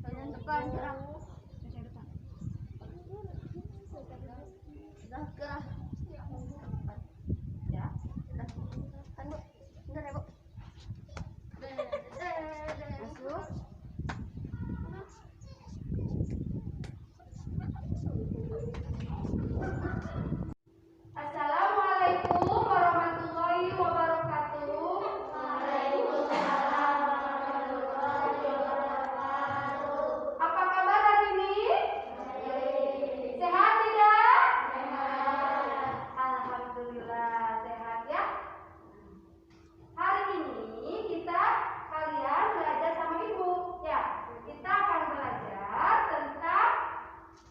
Kalian depan gerak. Sudah gerak. Ya, sudah. Kan Bu. Bentar ya Bu. Masuk. Assalamualaikum warahmatullahi wabarakatuh. Waalaikumsalam warahmatullahi wabarakatuh. Apa kabar hari ini? Baik. Sehat tidak? Sehat. Alhamdulillah sehat ya. Hari ini kalian belajar sama ibu ya. Kita akan belajar tentang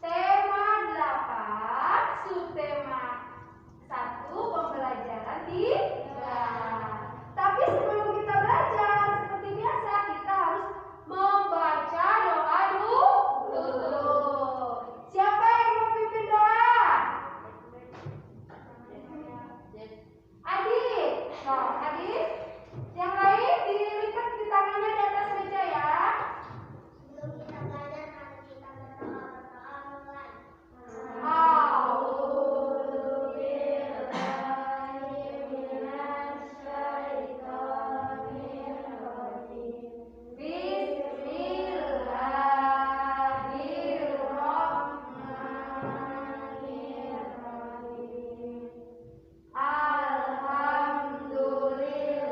tema 8, subtema 1, pembelajaran 3. Tapi sebelum kita belajar, seperti biasa kita harus membaca doa dulu. Siapa yang mau pimpin doa? Adik. Nah, adik. Yang lain dilipat di tangannya di atas meja ya. Sebelum kita belajar, mari kita berdoa mulai. Alhamdulillah.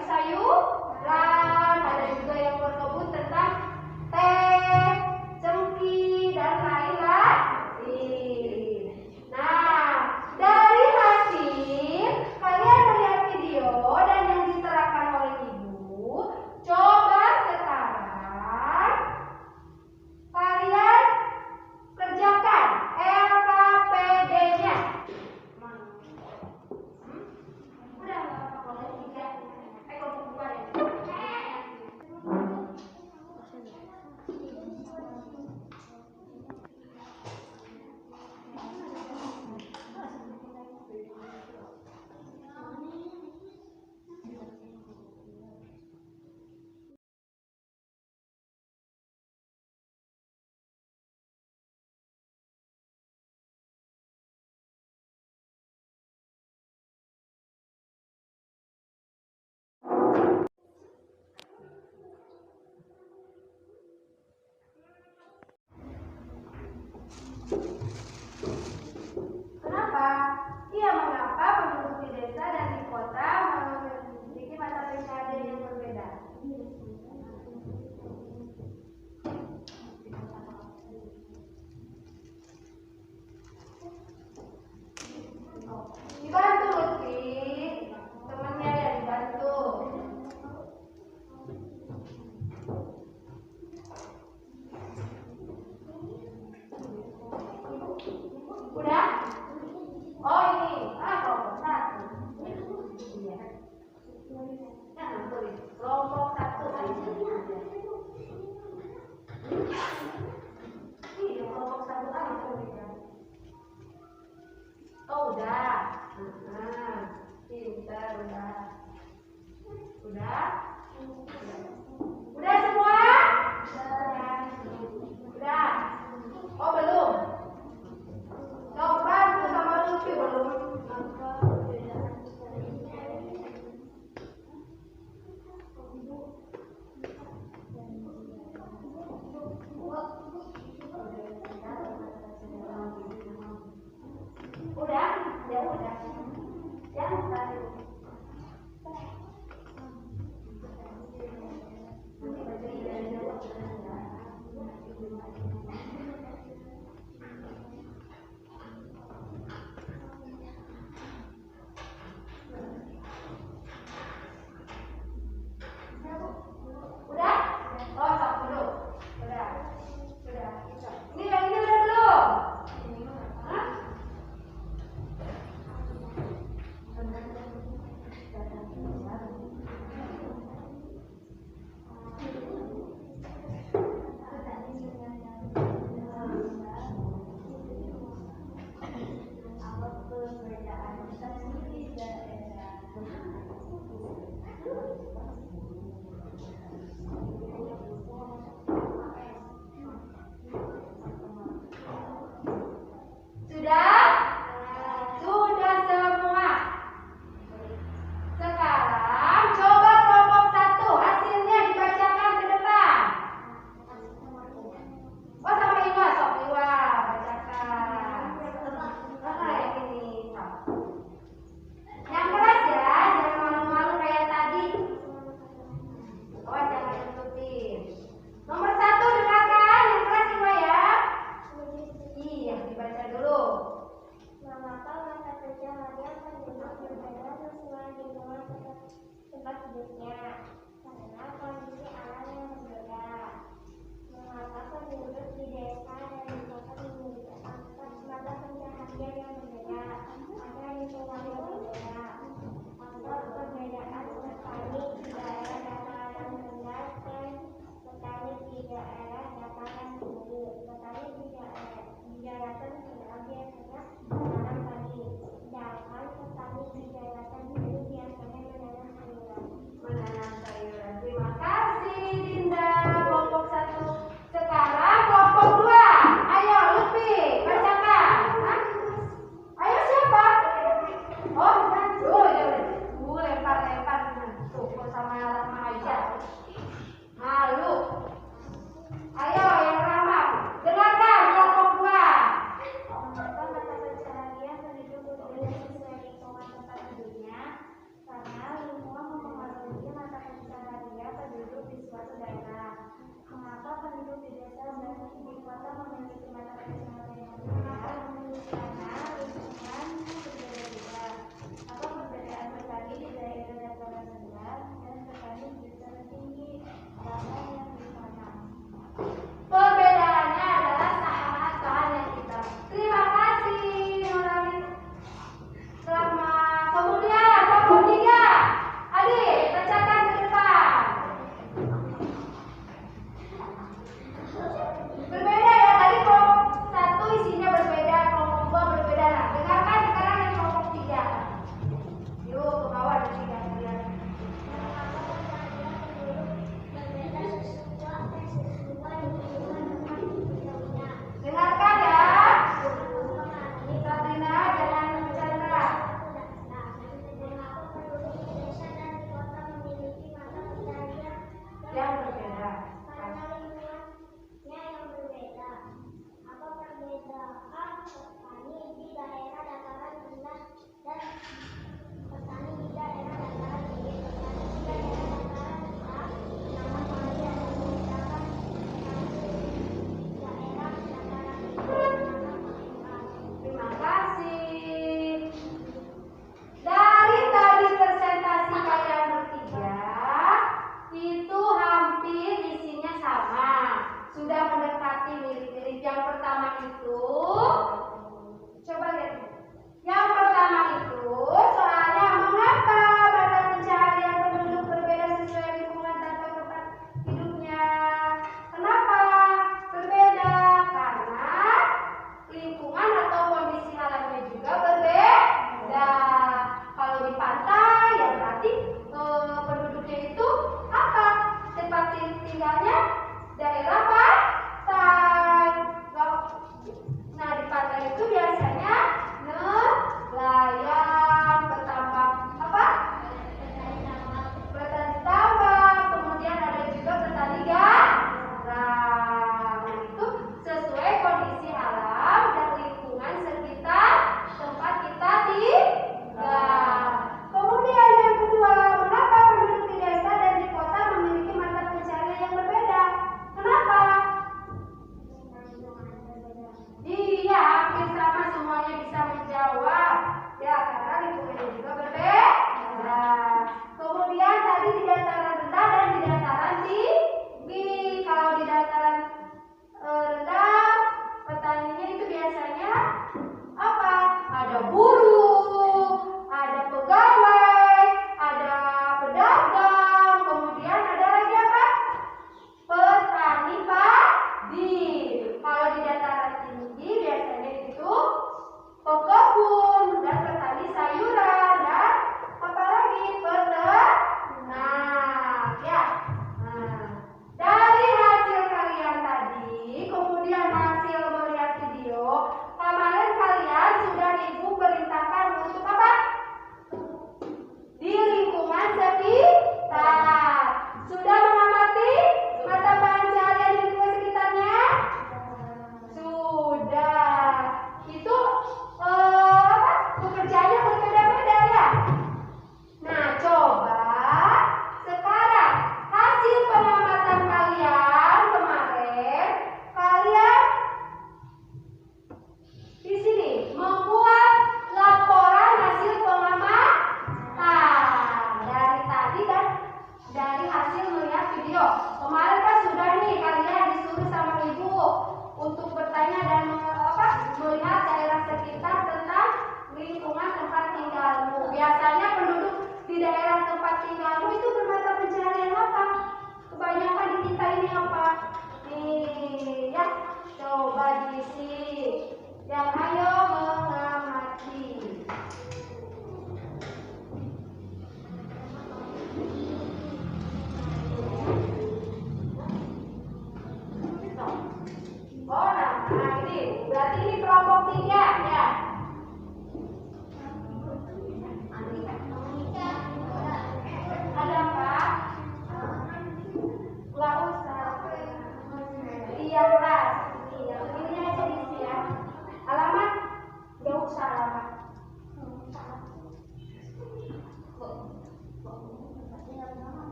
bagi sayuran, ada juga yang berkebun tentang teh, cengkih, dan lain-lain. Nah, dari hasil kalian melihat video dan yang diterangkan oleh ibu, coba sekarang kalian kerjakan LKPD-nya. Udah nggak apa-apa boleh tiga. Kelompok dua ya. Kenapa? Iya, mengapa penduduk di desa dan di kota memiliki mata pencaharian yang berbeda? Dibantu Lutfi, temannya ya dibantu. Udah? Oh ini, kelompok satu. Iya. Jangan tulis, kelompok satu aja. Iya, kelompok satu aja. Oh udah. Pintar udah. Udah? Udah semua? Udah. Oh belum. Coba itu sama Lutfi belum. Udah? Ya udah. Jangan tadi. Nanti baca ide jawab. Udah? Oh, stop dulu. Udah. Udah. Ini yang ini udah belum? Hah? Sudah? Sudah semua. Sekarang coba kelompok satu, hasilnya dibacakan ke depan. Oh sama Iwa, sok Iwa, bacakan. Yang ini. Yang keras ya, jangan malu-malu kayak tadi. Oh jangan tutupin. Nomor satu dengarkan, yang keras Iwa ya. Iya, dibaca dulu. Mengapa mata pencaharian penduduk berbeda sesuai dengan tempat hidupnya? Karena kondisi alam yang berbeda. Mengapa penduduk di desa dan di kota memiliki mata pencaharian yang berbeda? Ada lingkungan yang berbeda. Faktor perbedaan petani di daerah dataran rendah dan petani di daerah dataran tinggi. Petani di daratan rendah biasanya menanam padi, sedangkan petani di daratan tinggi biasanya menanam sayuran. Terima kasih.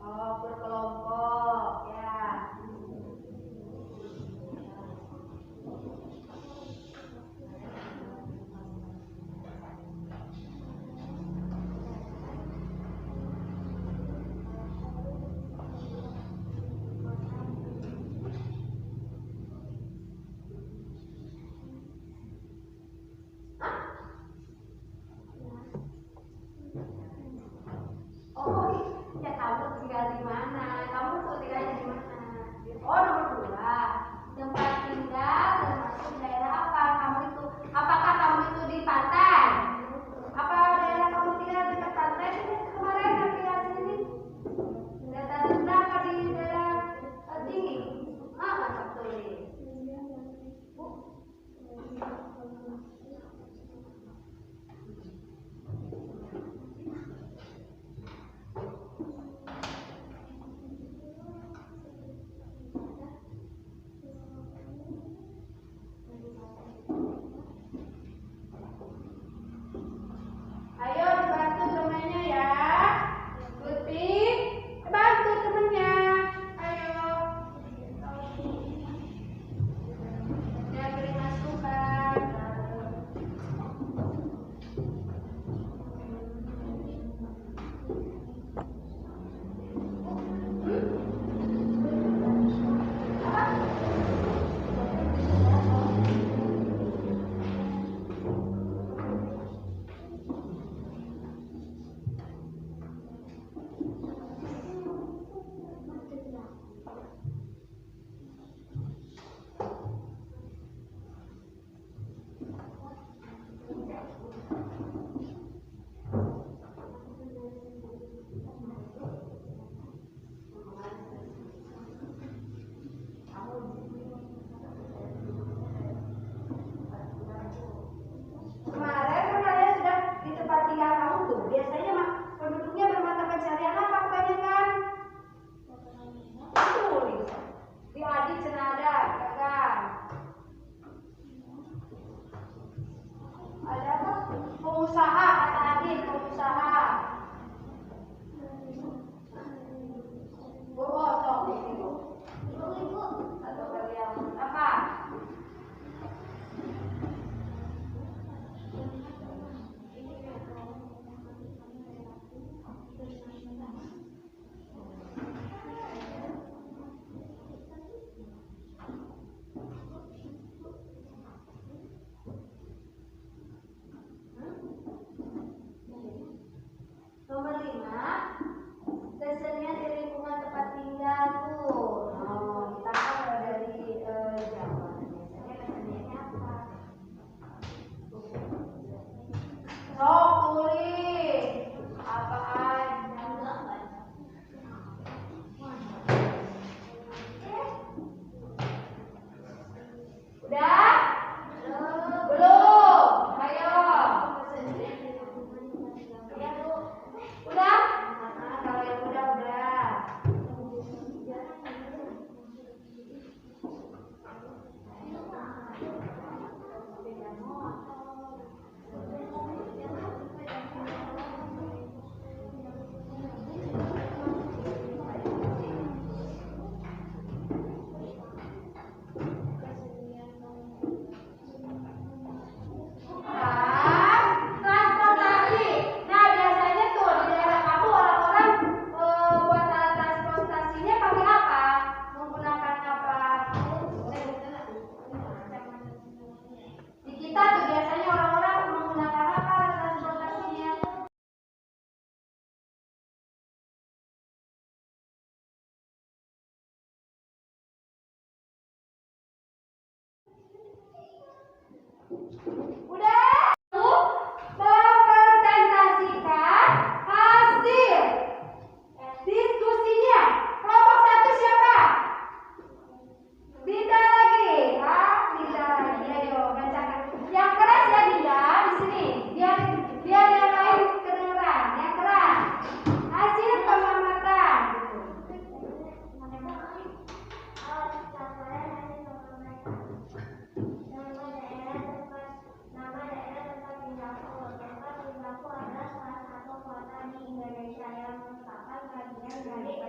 Oh, berkelompok ya. Oh, ya kamu tinggal di mana? Kamu tuh tinggalnya di mana? Oh, nomor 2. Tempat tinggal termasuk daerah apa? Kamu itu, apakah kamu itu di pantai? Apa daerah kamu tinggal dekat pantai? Kemarin kami lihat sini. Dataran berapa di daerah tinggi? Mantap tulis.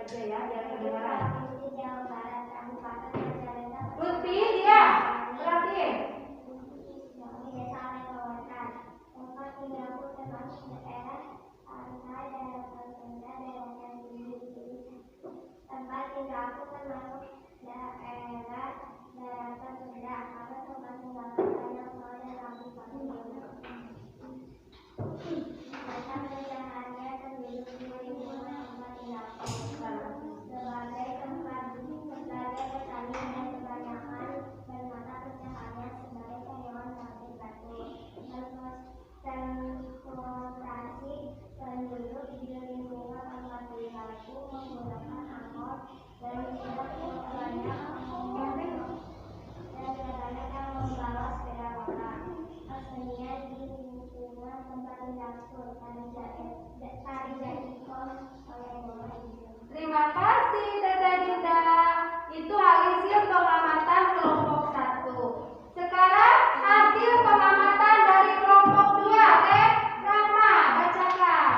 aja ya, biar kedengaran. Provinsi Jawa Barat, Kabupaten Majalengka. Lutfi, dia perhatiin. Desa Lengkawetan. Tempat tinggalku termasuk daerah pantai, daratan rendah, daratan tinggi. Tempat tinggalku termasuk daerah daratan rendah karena tempat tinggalku banyak pohon dan lampu-lampu. Macam pencaharian penduduk di lingkungan tempat tinggalku. Sebagai tempat petani dan kebanyakan bermata pencaharian sebagai karyawan pabrik batu. Transportasi penduduk di lingkungan tempat tinggalku menggunakan angkot dan tidak banyak yang membawa sepeda motor. Kesenian di lingkungan tempat tinggalku tari jaipong oleh Mama Ibu. Terima kasih Tete Dinda. Itu hasil pengamatan kelompok 1. Sekarang hasil pengamatan dari kelompok 2. Teh Rama, bacakan.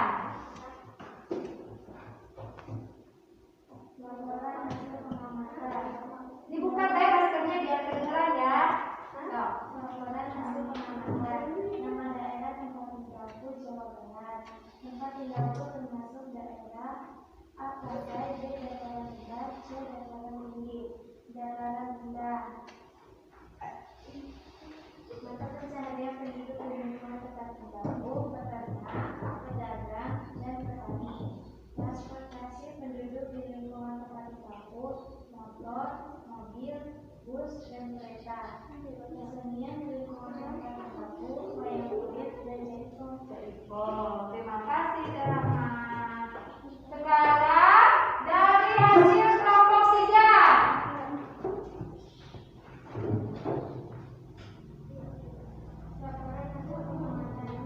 Laporan hasil pengamatan. Dibuka teh maskernya biar kedengeran ya. Laporan hasil pengamatan. Nama daerah tempat tinggalku Jawa Barat. Tempat tinggalku termasuk daerah A. Pantai, B. Dataran rendah, C. Dataran tinggi. Dataran rendah. Mata pencaharian penduduk di lingkungan tempat tinggalku peternak, pedagang, dan petani. Transportasi penduduk di lingkungan tempat tinggalku motor, mobil, bus, dan kereta. Kesenian di lingkungan tempat tinggalku wayang kulit dan jaipong. Oh, terima kasih Teh Rama. Sekarang dari hasil kelompok 3. Laporan hasil pengamatan.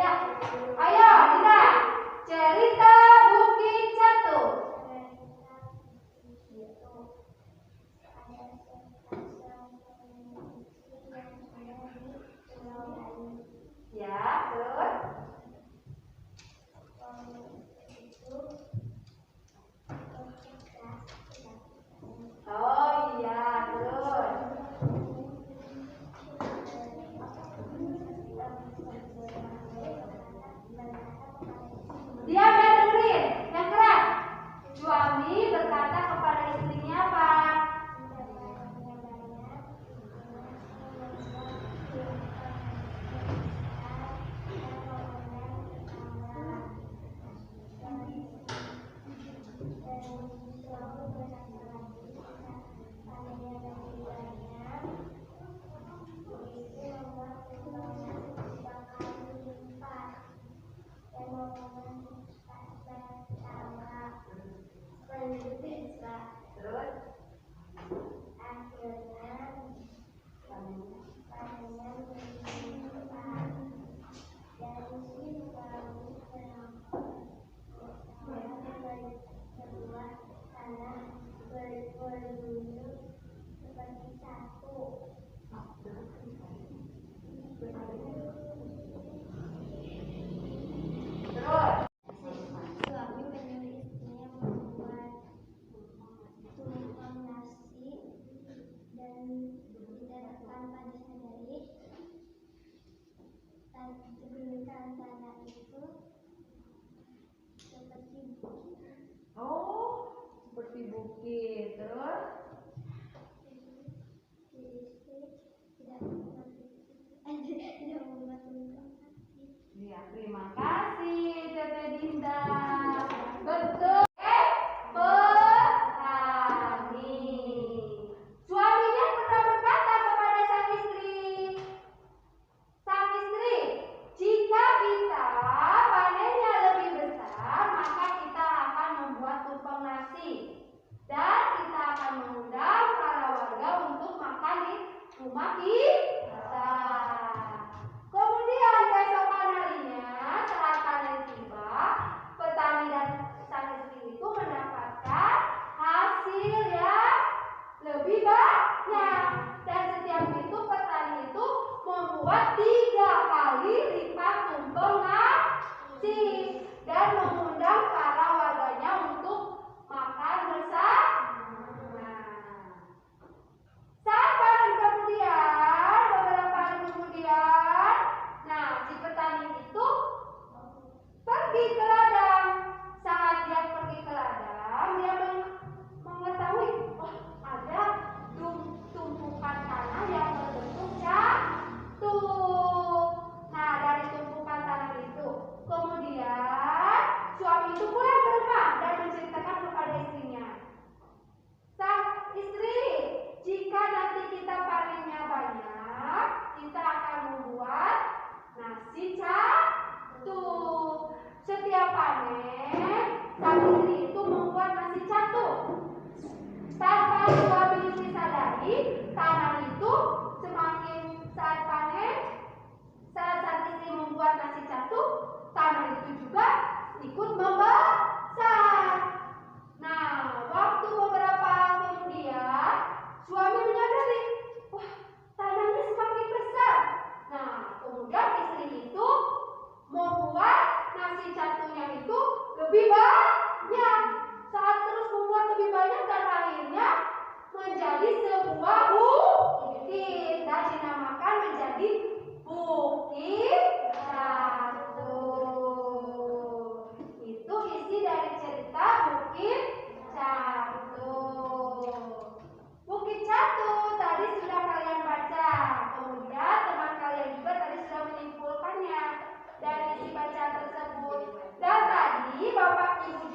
Ya, ayo Dinda, cerita Bukit Catu. Ya, terus. Oh iya, terus. Diam ya, dengerin. Yang keras. Suami berkata kepada istrinya apa? Terus. Terus. Suami menyuruh istrinya membuat tumpeng nasi dan tidak tanpa disadari diberikan tanah itu seperti bukit. Oh, seperti bukit. Terus. Tidak membuat tumpeng nasi. Ya, terima kasih Tete Dinda. Betul. Petani. Suaminya pernah berkata kepada sang istri, jika kita panennya lebih besar, maka kita akan membuat tumpeng nasi dan kita akan mengundang para warga untuk makan di rumah kita. Kemudian keesokan harinya saat panen tiba, petani dan sang istri itu mendapatkan hasil yang lebih banyak. Dan setiap itu petani itu membuat 3 kali lipat tumpeng nasi dan mengundang para warganya untuk makan bersama. Saat panen kemudian, beberapa hari kemudian, nah si petani itu pergi ke ladang. Saat dia pergi ke ladang, dia mengetahui, oh ada tumpukan tanah yang berbentuk jatuh. Nah dari tumpukan tanah itu, kemudian suami itu pulang ke rumah dan menceritakan kepada istrinya. Sang istri, jika nanti kita panennya banyak, kita akan membuat nasi catu. Setiap panen, sang istri itu membuat nasi catu. Tanpa suami istri sadari, tanah itu semakin saat panen, saat sang istri membuat nasi catu, tanah itu juga ikut membesar. Nah, waktu beberapa kemudian, suami menyadari, wah, tanahnya semakin besar. Nah, kemudian istri itu membuat nasi catunya itu lebih banyak. Saat terus membuat lebih banyak dan akhirnya menjadi sebuah bukit dan dinamakan menjadi Bukit Catu. Itu isi dari cerita Bukit Catu. Bukit Catu tadi sudah kalian baca. Kemudian teman kalian juga tadi sudah menyimpulkannya dari isi bacaan tersebut. Dan tadi Bapak Ibu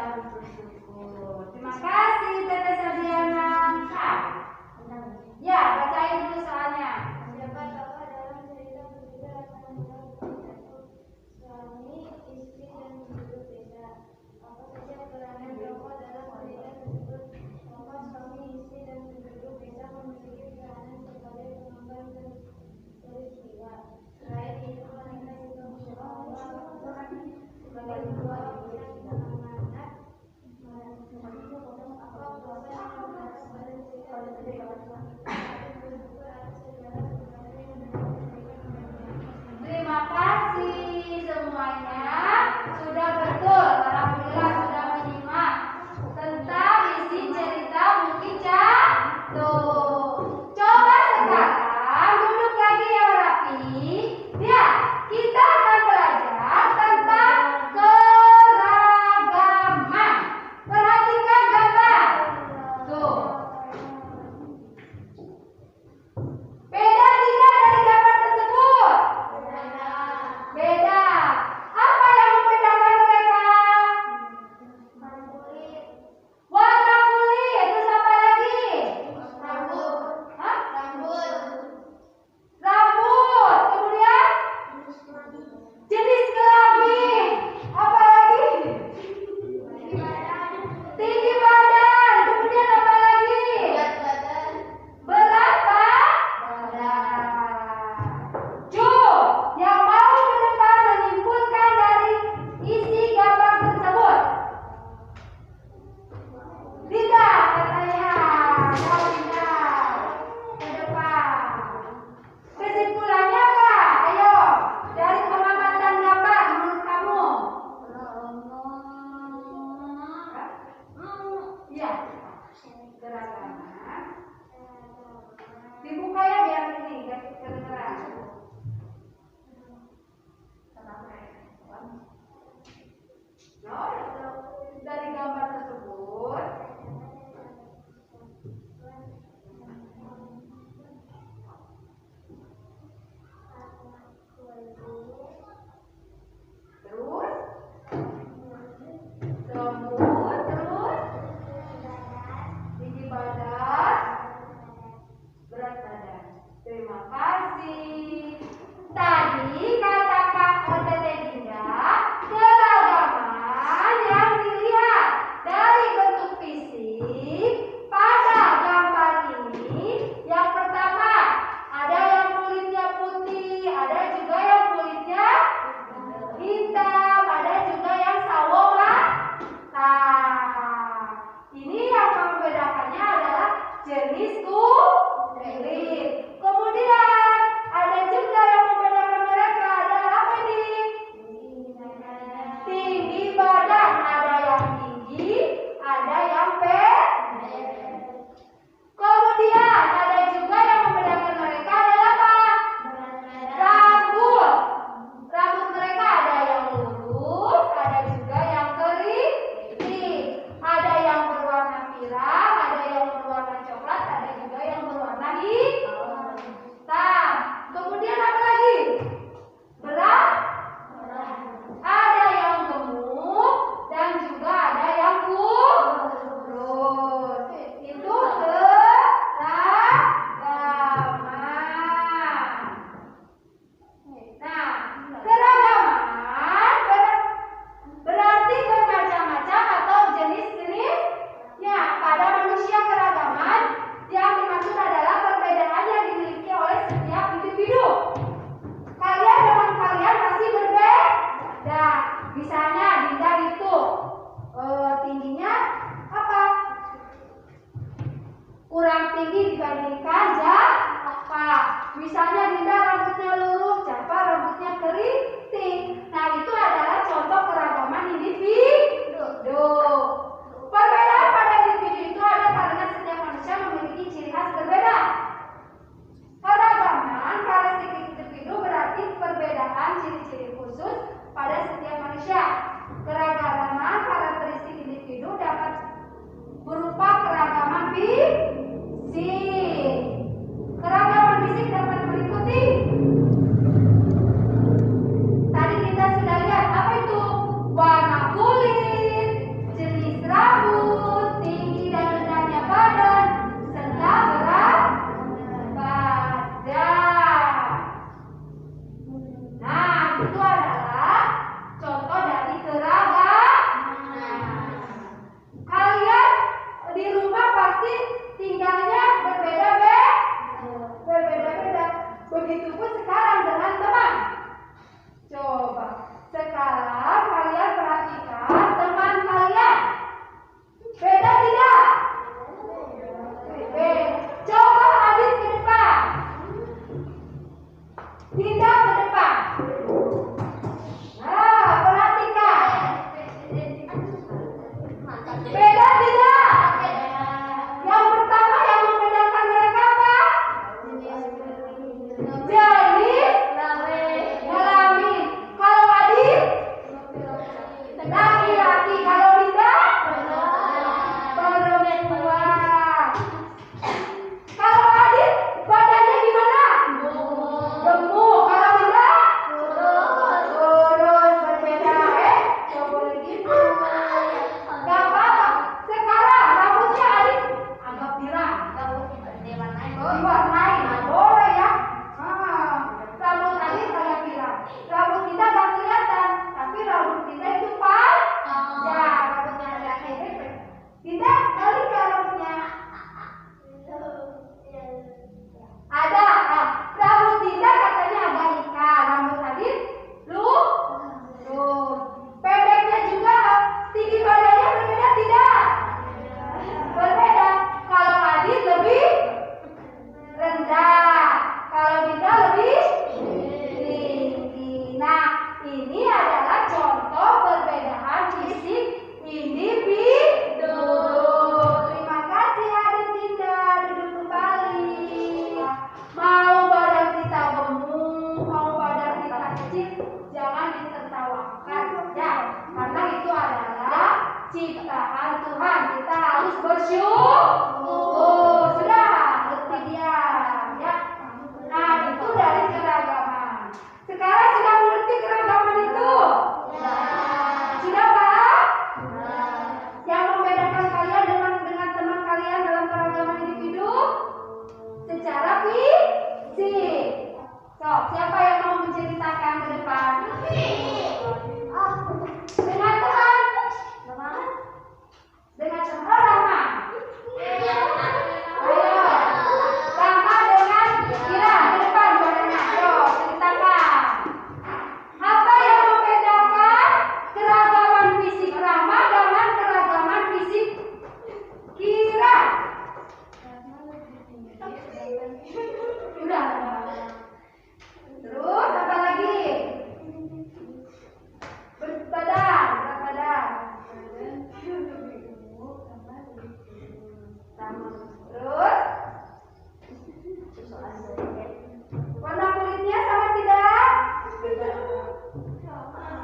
harus bersyukur. Terima kasih Teteh Sabiana. Ya, bacain dulu soalnya. Siapa tokoh dalam cerita berbeda akan satu suami, istri, dan penduduk desa? Apa saja peranan tokoh dalam cerita tersebut? Tokoh suami, istri, dan penduduk desa memiliki peranan sebagai pengemban peristiwa. Selain itu, mereka juga membawa sebagai dua orang yang amanat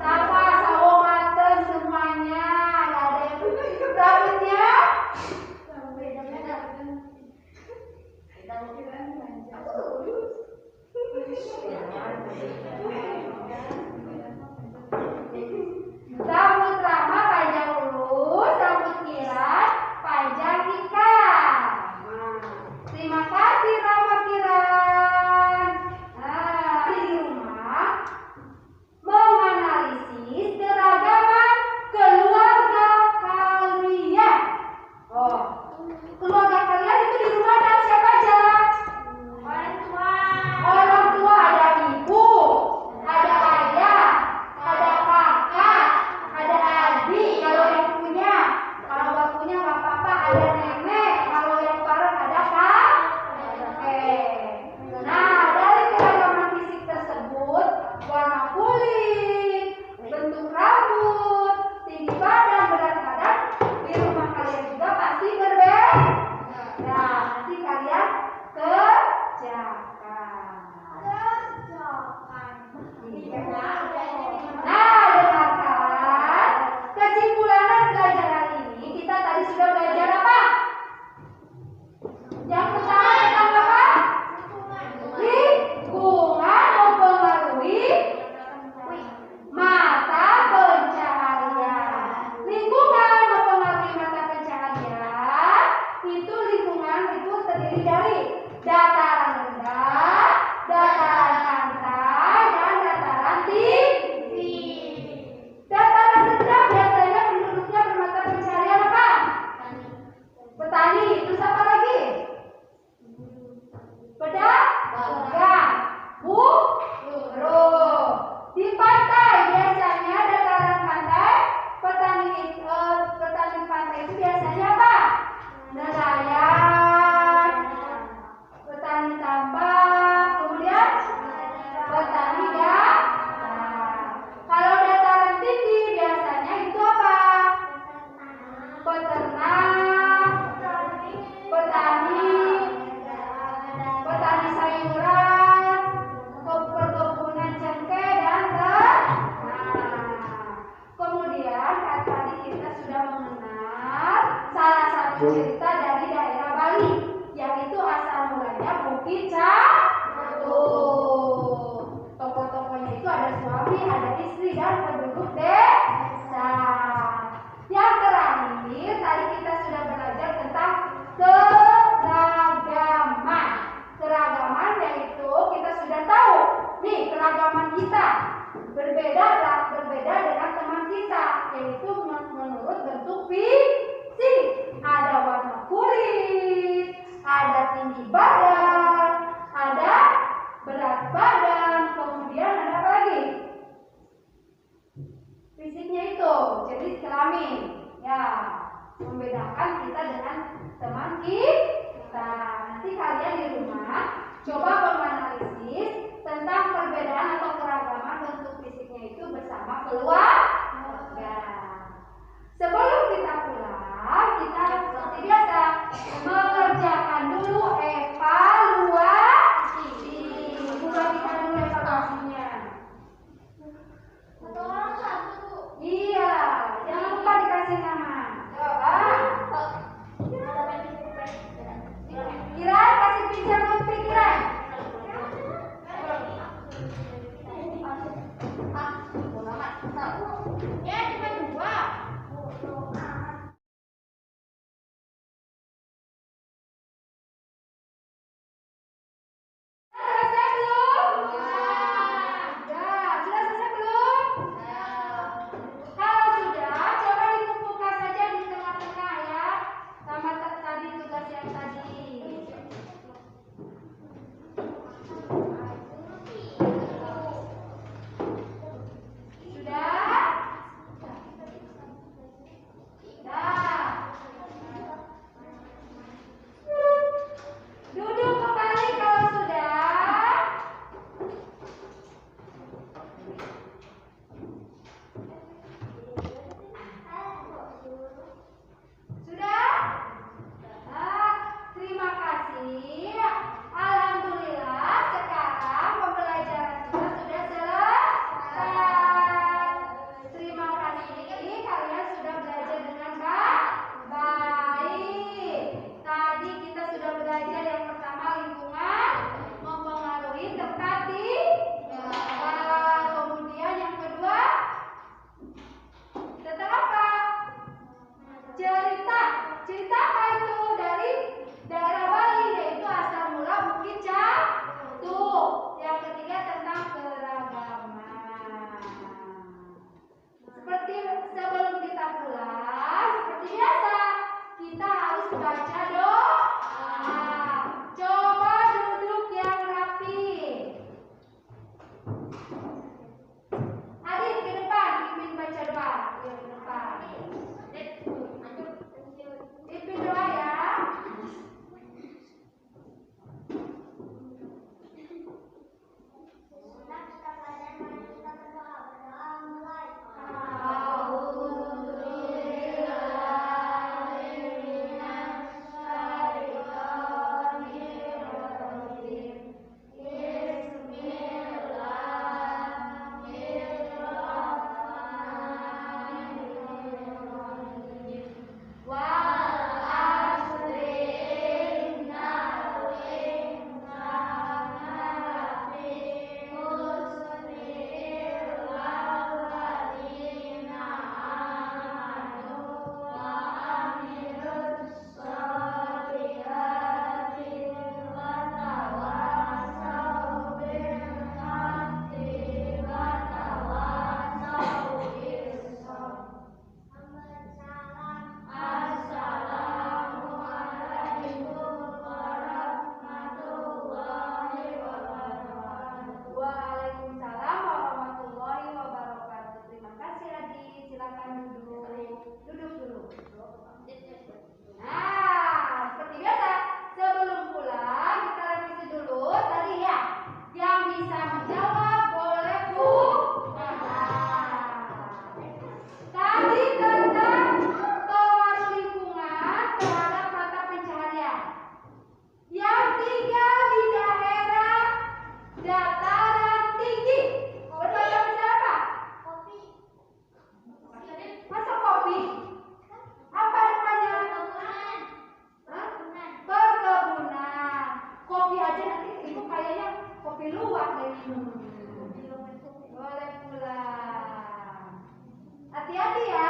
Sama sawo mateng semuanya. Gak ada yang rambutnya. Rambut Rama panjang lurus, rambut Kiran panjang ikat. Terima kasih Rama Kiran. Nah, di rumah menganalisis keragaman keluarga kalian. Oh, keluarga kalian itu di rumah ada siapa aja? Orang tua. Orang tua ada ibu, ada ayah, ada kakak, ada adik kalau yang punya. Kalau nggak punya nggak apa-apa, ada nenek. Kalau yang bareng ada kak. Oke. Nah, dari keragaman fisik tersebut, warna kulit, bentuk rambut, tinggi badan, berat badan, di rumah kalian juga pasti berbeda. Nah, nanti kalian kerjakan. Nah, dengarkan kesimpulan pelajaran ini. Kita tadi sudah belajar apa? Yang pertama tentang apa? Lingkungan mempengaruhi mata pencaharian. Lingkungan mempengaruhi mata pencaharian. Itu lingkungan itu terdiri dari dataran rendah, dataran pantai, dan dataran tinggi. Dataran rendah biasanya penduduknya bermata pencaharian apa? Petani. Terus apa lagi? Pedagang, buruh. Di pantai biasanya dataran pantai, petani pantai itu biasanya apa? Nelayan, petani tambak, kemudian petani dagang. Kalau dataran tinggi biasanya itu apa? Peternak, petani sayuran, perkebunan cengkeh dan kemudian tadi kita sudah mengenal salah satu cerita dari daerah Bali, yaitu asal mulanya Bukit Catur. Tokoh-tokohnya itu ada suami, ada istri, dan penduduk desa. Yang terakhir tadi kita sudah belajar tentang keragaman. Keragaman yaitu kita sudah tahu nih keragaman kita berbeda dengan teman kita, yaitu menurut bentuk fisik. Ada warna kulit, ada tinggi badan, ada berat badan, kemudian ada apa lagi? Fisiknya itu jenis kelamin. Ya, membedakan kita dengan teman kita. Nanti kalian di rumah coba menganalisis tentang perbedaan atau keragaman bentuk fisiknya itu bersama keluarga. Sebelum kita pulang, kita seperti biasa mengerjakan dulu evaluasi. Bukan kita dulu evaluasinya. Satu orang satu. Iya, jangan lupa dikasih nama. Coba. Kiran, kasih pinjam kopi Kiran. Ya, cuma dua. Selesai belum? Sudah selesai belum? Kalau sudah, coba dikumpulkan saja di tengah-tengah ya, sama tadi tugas yang tadi. Sudah? Hati-hati ya.